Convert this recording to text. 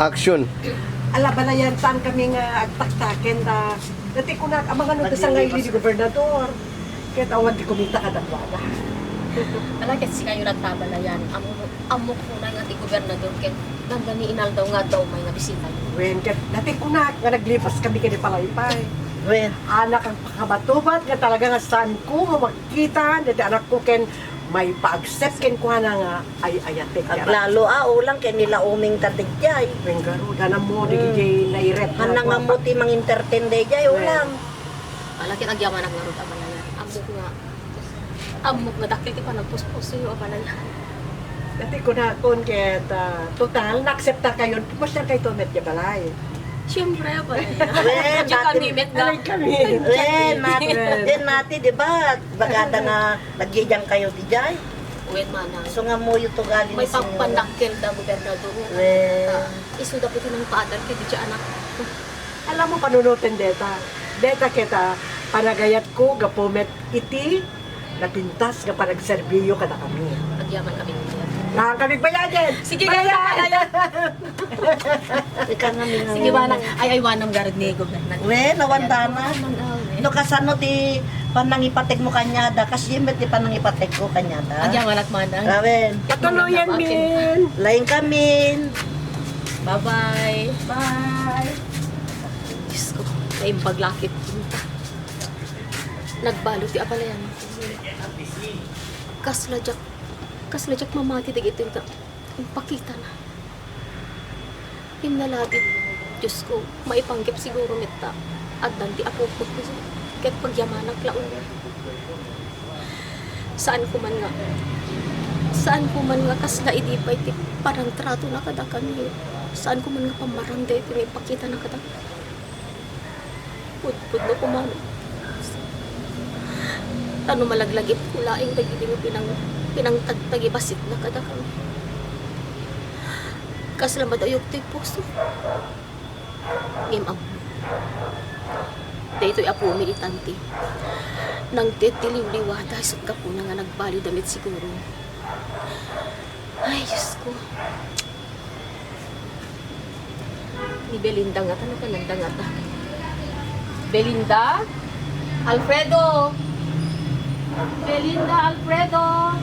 Action. Ala ba na yan, saan kami nga agtaktaken na dati ko na, ang mga nito sa ngayon ni Gobernador. Kaya tawag di kumita ka dagwala. Ala kasi kayo nagtaba na yan. Amok mo na nga ti gobernador ken nanda ni inal daw nga daw may nabisita. Wen, kaya dati ko na, nga naglipas kami kini Palaypay. Wen, Anak ang pakabatubat, nga talaga nga saan ko nga makikita, dati anak ko ken may pa-accept ken ko na nga ay ayatek. aglalo ulang kay nila uming tadigjay. Wen, garo, ganam mo, di kay nairep. Hanang nga mo ti mang entertain day jay ulang. Ala ken agyaman ang narod aba na yan. Amok nga dakil ti panagpuspos yo aba na yan. Dati ko na kon kaya total, na-accept na kayo, mas na kayo tumet niya balay. Siyempre aba na yan. Wen, Diyan kami met na. Alay kami. Wen, mati, di ba? Bagada nga nagyayang kayo di jay. Wen manang. So nga mo yung tugali May pagpandakkel da gobernador nga. Wen. Isu da puti ng paadal kay di anak. Alam mo, panunutin deta. Deta kita, panagayat ko, gapumet iti, napintas nga panagserbiyo kada kami. Agyaman kami niya. Lahan kami bayagan! Sige gaya kaya. Ika nga minang. Sige ba nang ay wanam garad ni gobernador. Wen, nawandana. No kasano ti panangipatek mo kanyada kasi yun ti panangipatek ko kanyada. Agyaman at manang. Rawen, Patuloyan, min! lain kamin. Bye-bye. Bye. Diyos ko, naimpaglakit punta. Nagbalo ti apalayan. Kaslajak mamati tig ito yung pakita na. Himnalabit. Diyos ko, maipanggip siguro mita. At danti apupot ko siya. Kaya't pagyamanak laon. Saan ko man nga kasla idipay ti parang trato na kada kami. Saan ko man nga pamaranda ito may pakita na kada. Pudpud na kumano. Tano malaglagip kulaing dagiti nga pinangtagtagi basit na kada kami. Kasla madayok ti puso. Ngim amo. Daytoy apo militanti. Nang titiliw-liwata isot ka po na nga nagbali damit siguro. Ay, Diyos ko. Ni Belinda nga, ano ka nang dangata? Belinda? Alfredo! Belinda, Alfredo!